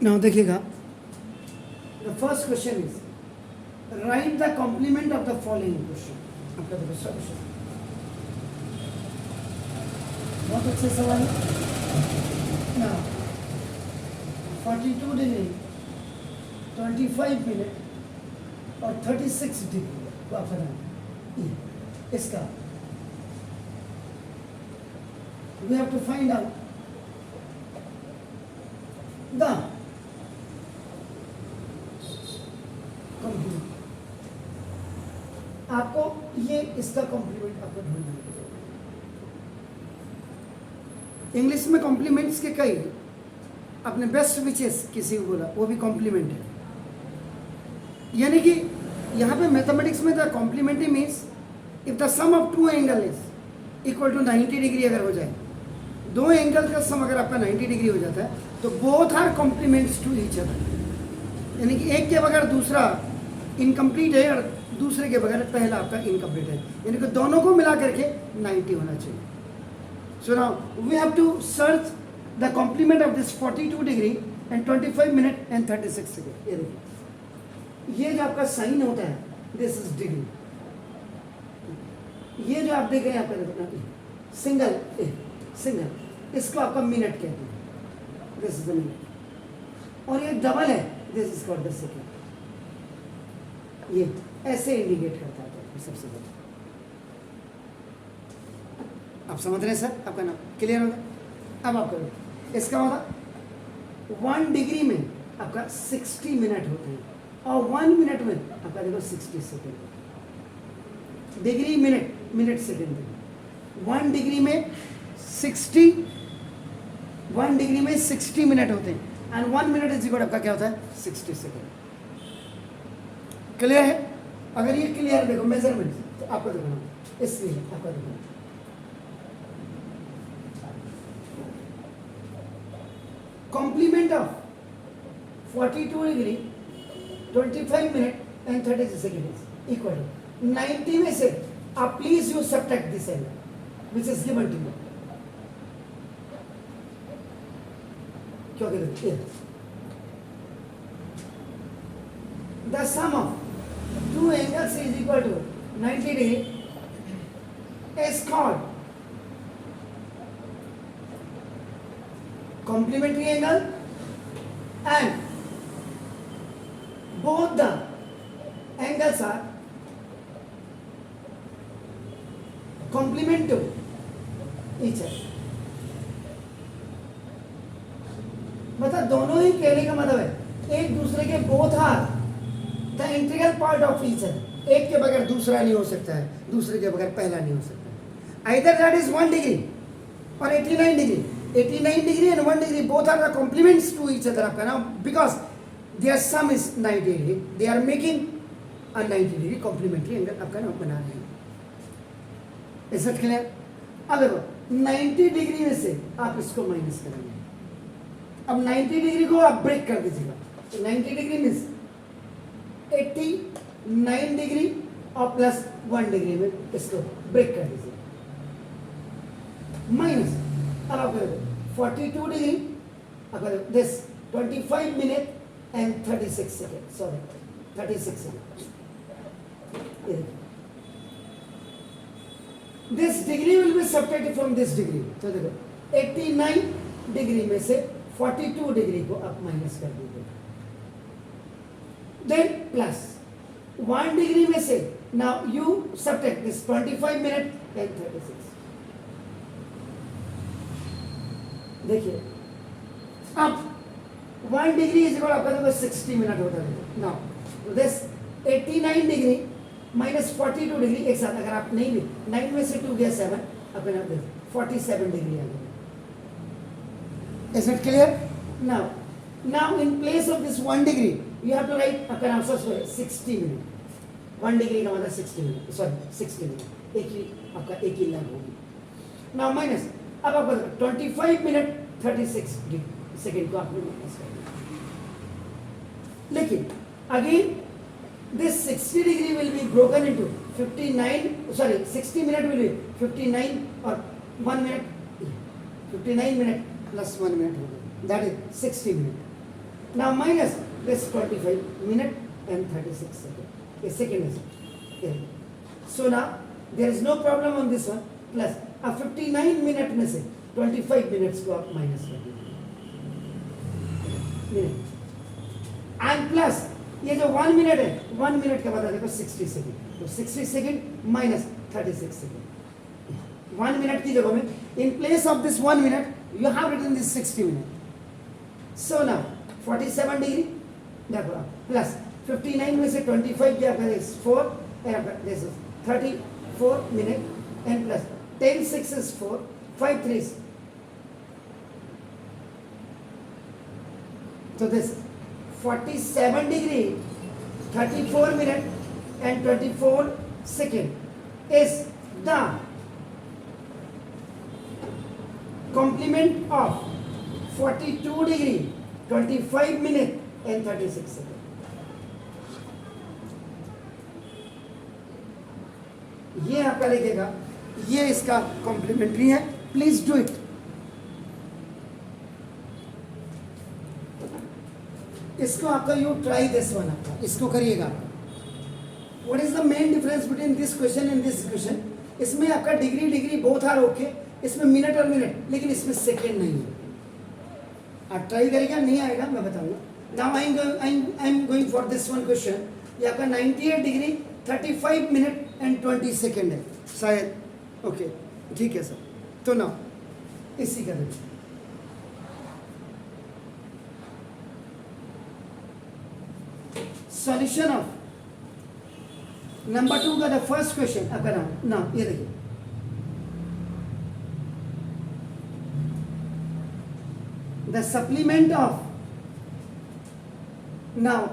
Now देखिएगा, the first question is right the complement of the following question. आपका देखो solution बहुत अच्छे सवाल है। नाउ 42 डिग्री, 25 मिनट और 36 डिग्री को आप बनाना, इसका we have to find out the complement। आपको ये इसका कॉम्प्लीमेंट आपको ढूंढना है। इंग्लिश में कॉम्प्लीमेंट्स के कई, अपने बेस्ट विचेस किसी को बोला वो भी कॉम्प्लीमेंट है। यानी कि यहाँ पे मैथमेटिक्स में the complementary means if the sum of two angle is equal to 90 degree अगर हो जाए, दो एंगल का सम अगर आपका 90 डिग्री हो जाता है तो both are complements to each other. यानी कि एक के बगैर दूसरा इनकम्प्लीट है और दूसरे के बगैर पहला आपका इनकम्प्लीट है, यानी कि दोनों को मिला करके 90 होना चाहिए। So now we have to search the complement of this 42 degree and 25 minute and 36 second. ये देखिए, ये जो आपका साइन होता है दिस इज डिग्री। ये जो आप देख रहे हैं आपका सिंगल सिंगल, इसको आपका मिनट कहते हैं, दिस इज द मिनट। और ये डबल है, this is called the second. ये ऐसे इंडिकेट करता है सबसे पहले। आप समझ रहे हैं सर? आपका नाम क्लियर होगा? अब आप करो, इसका होगा 1 डिग्री में आपका 60 मिनट होते हैं और 1 मिनट में आपका देखो 60 second. Degree minute, minute second. 1 degree में 60, 1 डिग्री में 60 मिनट होते हैं एंड 1 मिनट इज इक्वल आपका क्या होता है 60 सेकेंड। क्लियर है? अगर ये क्लियर देखो मेजरमेंट तो आपको देखो, इसलिए आपका देखो complement of 42 degree 25 minute and 36 second equal 90 में से आप please you subtract this angle which is given to you. क्या कहते हैं? The sum of two angles is equal to 90 degree is called complementary angle and both the angles are complement to each other। मतलब दोनों ही कहने का मतलब है एक दूसरे के both are the integral part of each other. एक के बगैर दूसरा नहीं हो सकता है, दूसरे के बगैर पहला नहीं हो सकता। आइदर दैट इज 1 डिग्री और 89 degree. 89 degree and 1 degree both are the complements to each other आपका नाम, because their sum is 90 degree, they are making a 90 degree complementary angle आपका नाम बना रहे हैं। Is it clear? अब देखो 90 डिग्री में से आप इसको माइनस करेंगे। अब 90 डिग्री को आप ब्रेक कर दीजिएगा, तो 90 डिग्री मीन्स 89 डिग्री और प्लस 1 डिग्री में इसको ब्रेक कर दीजिए, माइनस। अब आप 42 डिग्री, अगर this 25 minute and 36 second, sorry 36 second. This degree will be subtracted from this degree. तो देखो 89 डिग्री में से 42 डिग्री को आप माइनस कर दीजिए, then plus 1 degree में से now you subtract this 25 minute and 36। देखिए अब 1 डिग्री इज इक्वल आपका देखो 60 मिनट होता है। now this 89 degree minus 42 degree एक साथ अगर आप नहीं 9 में से 2 गया 7, अपना 47 डिग्री आ गया। Is it clear? Now in place of this 1 degree you have to write आपका आंसर 60 मिनट। 1 डिग्री का मतलब 60 मिनट, सॉरी 60 मिनट, एक ही आपका एक ही लाइन होगी। नाउ माइनस, अब आपका 25 मिनट 36 सेकेंड को आपने माइनस कर दिया। लेकिन again this 60 degree will be broken into 59, sorry 60 minute will B 59 और 1 मिनट 59 मिनट प्लस 1 मिनट होगा, that is 60 minute. Now minus this 25 minute and 36 second. A second is it. So now there is no problem on this one. Plus अब 59 minute में से 25 minutes को आप minus कर दीजिए and plus ये जो 1 मिनट है 1 मिनट के बाद आ देखो 60 सेकेंड तो 60 सेकेंड माइनस 36 सेकेंड 1 मिनट की जगह में in place of this 1 minute you have written this 60 minute so now 47 degree देखो प्लस 59 में से 25 क्या करें 4 this is 34 minute and plus 10 6 is 4 5 3 so this 47 degree 34 minute and 24 second is the complement of 42 degree 25 minute and 36 second ये आपका लिखेगा ये इसका कॉम्प्लीमेंट्री है प्लीज डू इट इसको आपका यू ट्राई दिस वन आपका इसको करिएगा what is the main difference between this question and this question इसमें आपका डिग्री बोथ आर ओके इसमें मिनट और मिनट लेकिन इसमें सेकेंड नहीं है आप ट्राई करिएगा नहीं आएगा मैं बताऊंगा now I am going for this one question ये आपका 98 डिग्री 35 मिनट एंड 20 सेकेंड है शायद ओके ठीक है सर तो ना इसी का देखिए सॉल्यूशन ऑफ नंबर 2 का द फर्स्ट क्वेश्चन आपका नाम ये देखिए the supplement of now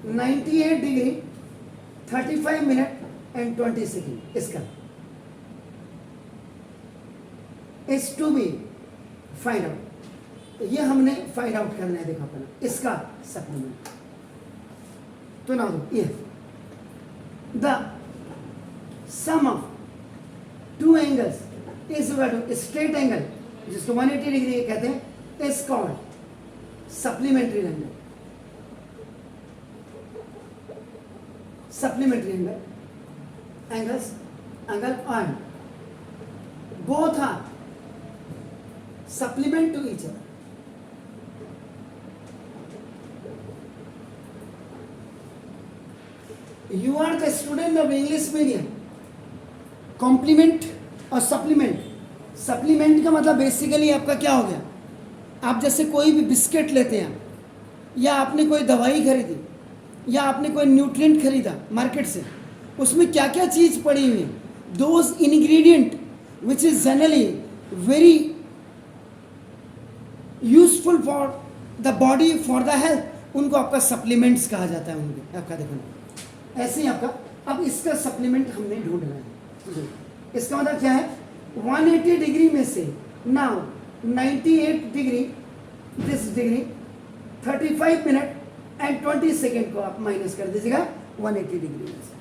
98 degree 35 minute and 20 second इसका is to be find out तो ये हमने फाइंड आउट करना है देखो अपना इसका सप्लीमेंट तो ना ये the sum of two angles is equal to straight angle जिसको 180 डिग्री कहते हैं is called supplementary angle supplementary angle on both are supplement to each other. You are the student of English medium. Complement और supplement. Supplement का मतलब basically आपका क्या हो गया आप जैसे कोई भी बिस्किट लेते हैं या आपने कोई दवाई खरीदी या आपने कोई न्यूट्रिएंट खरीदा मार्केट से उसमें क्या क्या चीज़ पड़ी हुई है those ingredient which is generally very useful for the body for the health उनको आपका सप्लीमेंट्स कहा जाता है उनके आपका देखो ऐसे ही आपका अब इसका सप्लीमेंट हमने ढूंढना है इसका मतलब क्या है 180 डिग्री में से now 98 degree this degree 35 minute and 20 second को आप माइनस कर दीजिएगा 180 डिग्री में से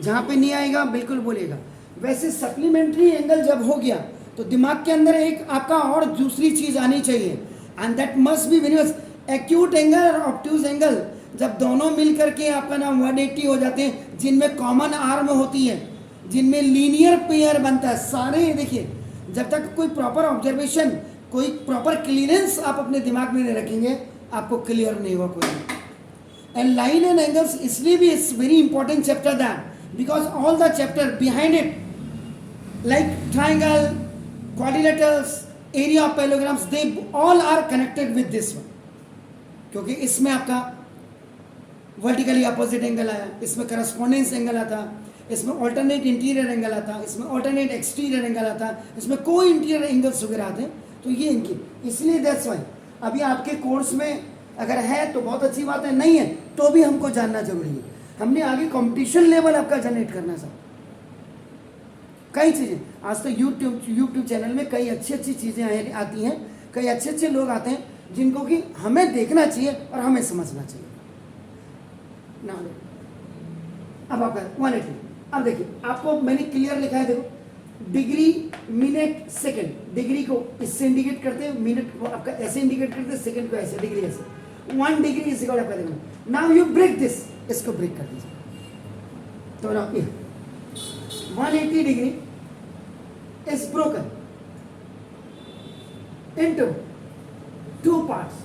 जहां पे नहीं आएगा बिल्कुल बोलिएगा वैसे सप्लीमेंट्री एंगल जब हो गया तो दिमाग के अंदर एक आपका और दूसरी चीज आनी चाहिए and that must be very acute angle और ऑब्ट्यूज एंगल जब दोनों मिल करके आपका नाम 180 हो जाते हैं जिनमें कॉमन आर्म होती है जिनमें लीनियर पेयर बनता है सारे देखिए जब तक कोई प्रॉपर ऑब्जर्वेशन कोई प्रॉपर क्लियरेंस आप अपने दिमाग में नहीं रखेंगे आपको क्लियर नहीं होगा कोई एंड लाइन एंड एंगल्स इसलिए भी it's very important chapter that because all the chapter behind it like triangle quadrilaterals area of parallelograms they all are connected with this one क्योंकि इसमें आपका वर्टिकली अपोजिट एंगल आया इसमें correspondence angle आता इसमें alternate interior angle आता इसमें alternate exterior angle आता इसमें कोई इंटीरियर एंगल्स वगैरह आते तो ये इनकी इसलिए दैट्स वाई अभी आपके कोर्स में अगर है तो बहुत अच्छी बात है नहीं है तो भी हमको जानना जरूरी है हमने आगे कंपटीशन लेवल आपका जनरेट करना सर कई चीज़ें आज तो यूट्यूब चैनल में कई अच्छी अच्छी चीज़ें आती हैं कई अच्छे अच्छे लोग आते हैं जिनको कि हमें देखना चाहिए और हमें समझना चाहिए ना अब आपका 180 अब देखिए आपको मैंने क्लियर लिखा है देखो डिग्री मिनट सेकंड, डिग्री को इससे इंडिकेट करते हैं, मिनट को आपका ऐसे इंडिकेट करते हैं, सेकंड को ऐसे, डिग्री ऐसे, 1 डिग्री इज इक्वल आपका देखो, नाउ यू ब्रेक दिस, इसको ब्रेक कर दीजिए, तो ना 180 degree is broken into 2 parts,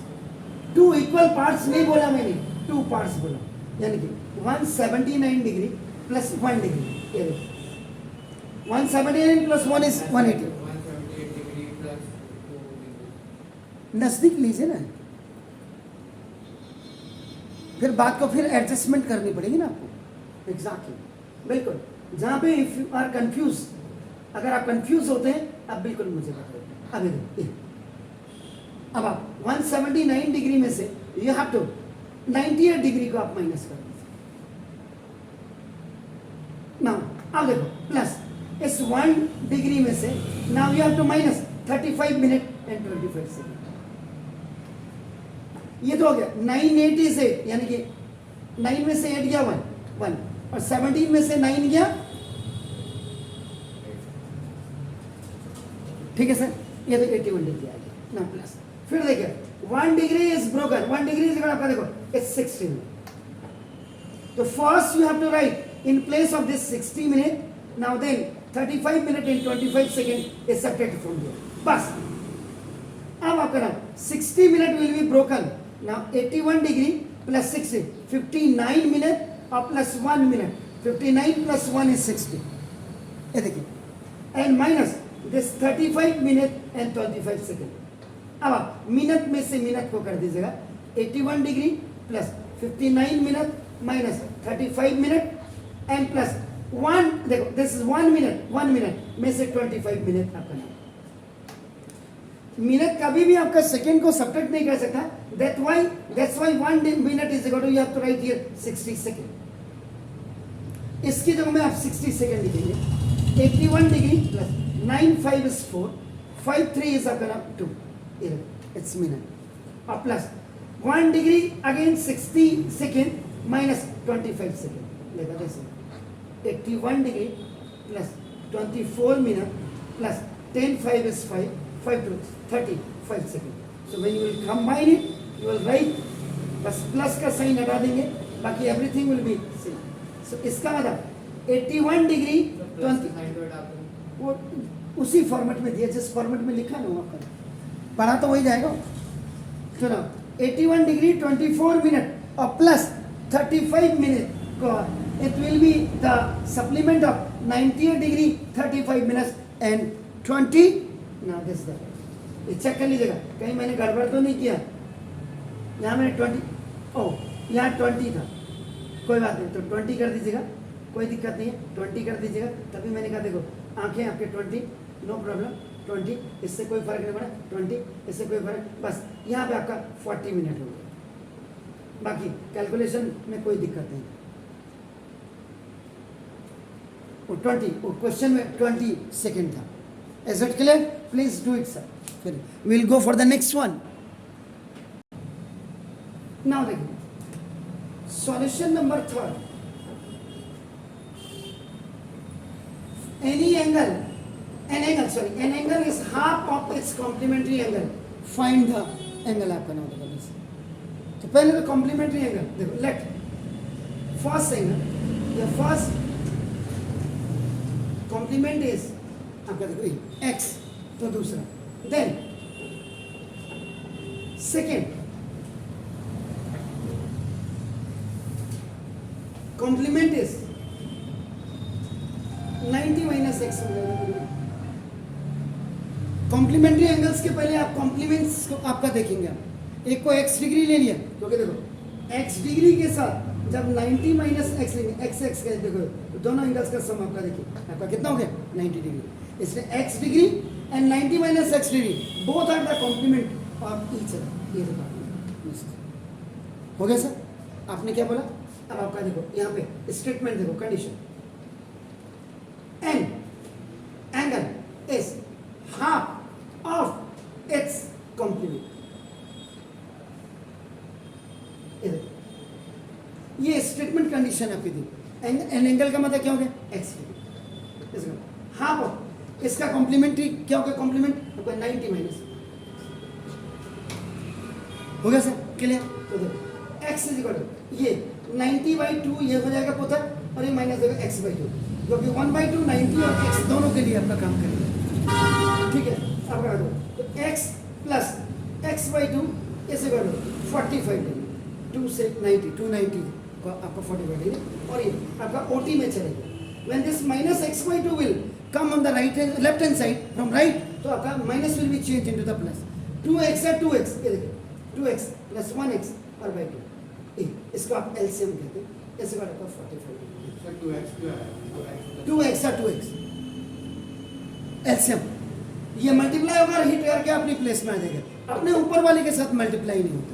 2 equal parts नहीं बोला मैंने, 2 पार्ट्स बोला, यानी कि 179 डिग्री प्लस 1 डिग्री, ये देखो 179 प्लस 1 इज 180, नजदीक लीजिए ना, फिर बात को फिर एडजस्टमेंट करनी पड़ेगी ना आपको, एग्जैक्टली बिल्कुल, जहां पे इफ यू आर कंफ्यूज, अगर आप कंफ्यूज होते हैं अब बिल्कुल मुझे बताइए, अभी देखिए, अब आप 179 डिग्री में से यू हैव टू 98 डिग्री को आप माइनस कर दीजिए, नाउ अब देखो प्लस इस 1 डिग्री में से now you have to minus 35 minute and 25 second, ये तो हो गया 980 से, यानी कि 9 में से 8 गया 1 और 17 में से 9 गया, ठीक है सर, ये तो 81 डिग्री आ गया ना, प्लस फिर देखिए 1 degree is broken, 1 degree is आपका देखो इट्स 60 मिनट, तो first you have to write in place of this 60 minute, now then 35 minute and 25 second is subtracted from here, बस अब आपका ना 60 minute will be broken, now 81 degree plus 60 59 minute और plus 1 minute, 59 plus 1 is 60, ये देखिए, and minus this 35 minute and 25 second, अब आप minute में से मिनट को कर दीजिएगा, 81 degree plus 59 minute minus 35 minute and plus 1, देखो दिस इज 1 मिनट, 1 मिनट में से 25 मिनट आपका नाम, मिनट कभी भी आपका सेकंड को सब्ट्रैक्ट नहीं कर सकता, that's why 1 minute is equal to you have to write here 60 second, इसकी जगह में आप 60 सेकंड लिखेंगे, 81 डिग्री प्लस 9 5 is 4, 5 3 is आपका नाम 2, इट्स मिनट, और plus 1 degree again 60 second minus 25 second, देखा जैसे 81 degree plus 24 minute plus 10 5 is 5, 5 to 35 second, so when you will combine it you will write, बस प्लस का साइन हटा देंगे, बाकी एवरीथिंग विल बी सेम, सो इसका मतलब 81 डिग्री 20, वो उसी फॉर्मेट में दिया जिस फॉर्मेट में लिखा ना, आपका पढ़ा तो वही जाएगा, सुनो 81 डिग्री 24 मिनट और प्लस 35 मिनट को, it will be the supplement of 98 degree 35 minutes and 20, ना दिस द, ये चेक कर लीजिएगा कहीं मैंने गड़बड़ तो नहीं किया, यहाँ मैंने 20, ओह यहाँ 20 था, कोई बात नहीं, तो 20 कर दीजिएगा, कोई दिक्कत नहीं है, 20 कर दीजिएगा, तभी मैंने कहा देखो आंखें आपके 20, नो प्रॉब्लम, 20 इससे कोई फर्क नहीं पड़ा, 20 इससे कोई फर्क, बस यहाँ पे आपका 40 मिनट हो गया, बाकी कैलकुलेशन में कोई दिक्कत नहीं, वो 20, वो क्वेश्चन में 20 सेकेंड था, is it clear, please do it sir, फिर will go for the next one, now देखिए solution number 3, any angle, an angle is half of its complementary angle, find the angle आपका नाम होगा, तो पहले तो complementary angle देखो, let first angle, the first complement is आपका देखो x, तो दूसरा, then second complement is 90 minus x हो जाएगा, कॉम्प्लीमेंट्री एंगल्स के पहले आप कॉम्प्लीमेंट्स को आपका देखेंगे, एक को x डिग्री ले लिया, क्योंकि देखो x डिग्री के साथ जब 90 माइनस एक्स लेंगे, x x का देखो तो दोनों एंगल्स का सम आपका देखिए आपका कितना हो गया 90 डिग्री, इसलिए x degree and 90 minus x degree both are the complement of each other, ये देखो हो गया सर, आपने क्या बोला, अब आपका देखो यहाँ पे स्टेटमेंट देखो, condition and angle is half of its complement, ये स्टेटमेंट कंडीशन आपकी दी, एंगल का मतलब क्या हो गया x, हाफ ऑफ, इसका कॉम्प्लीमेंट्री क्या होगा? कॉम्प्लीमेंट आपका 90 माइनस हो गया सर, क्लियर? तो देखो x इज इक्वल टू ये 90/2 ये हो जाएगा पुत्र, और ये माइनस होगा x/2, जो कि 1/2 90 और x दोनों के लिए अपना काम करेगा, ठीक है? अब क्या दो तो x plus x/2 is equal to 45 degree, 2 से 90 290 को आपका 45 डिग्री, और ये आपका OT में चलेगा। When this minus x/2 will come on the left hand side from right, तो आपका minus will be changed into the plus, 2x है 2x, ये देखिए 2x plus 1x और by 2, इसको आप LCM कहते हैं, इसके बाद आपका 45 2x है 2x LCM, ये मल्टीप्लाई होगा हिट करके अपनी प्लेस में आ जाएगा, अपने ऊपर वाले के साथ मल्टीप्लाई नहीं होता।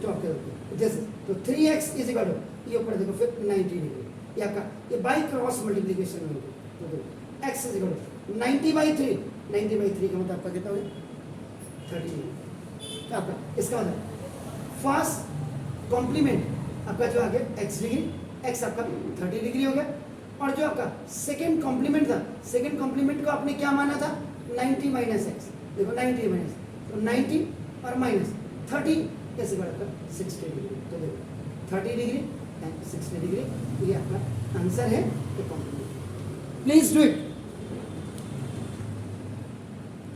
तो आपके जैसे तो 3x इज इक्वल टू ये ऊपर देखो फिर 90 डिग्री, ये आपका ये बाई क्रॉस मल्टीप्लिकेशन में, तो देखो x इज इक्वल टू 90/3, 90/3 का मतलब आपका कितना हो गया 30 डिग्री। तो आपका इसका मतलब फर्स्ट कॉम्प्लीमेंट आपका जो आ गया x डिग्री, x आपका 30 डिग्री हो गया, और जो आपका सेकेंड कॉम्प्लीमेंट था, सेकेंड कॉम्प्लीमेंट को आपने क्या माना था 90 माइनस x, देखो 90 माइनस, तो 90 और माइनस 30 कैसे बढ़कर 60 डिग्री, तो देखो 30 डिग्री एंड 60 डिग्री, ये आपका आंसर है। Please do it.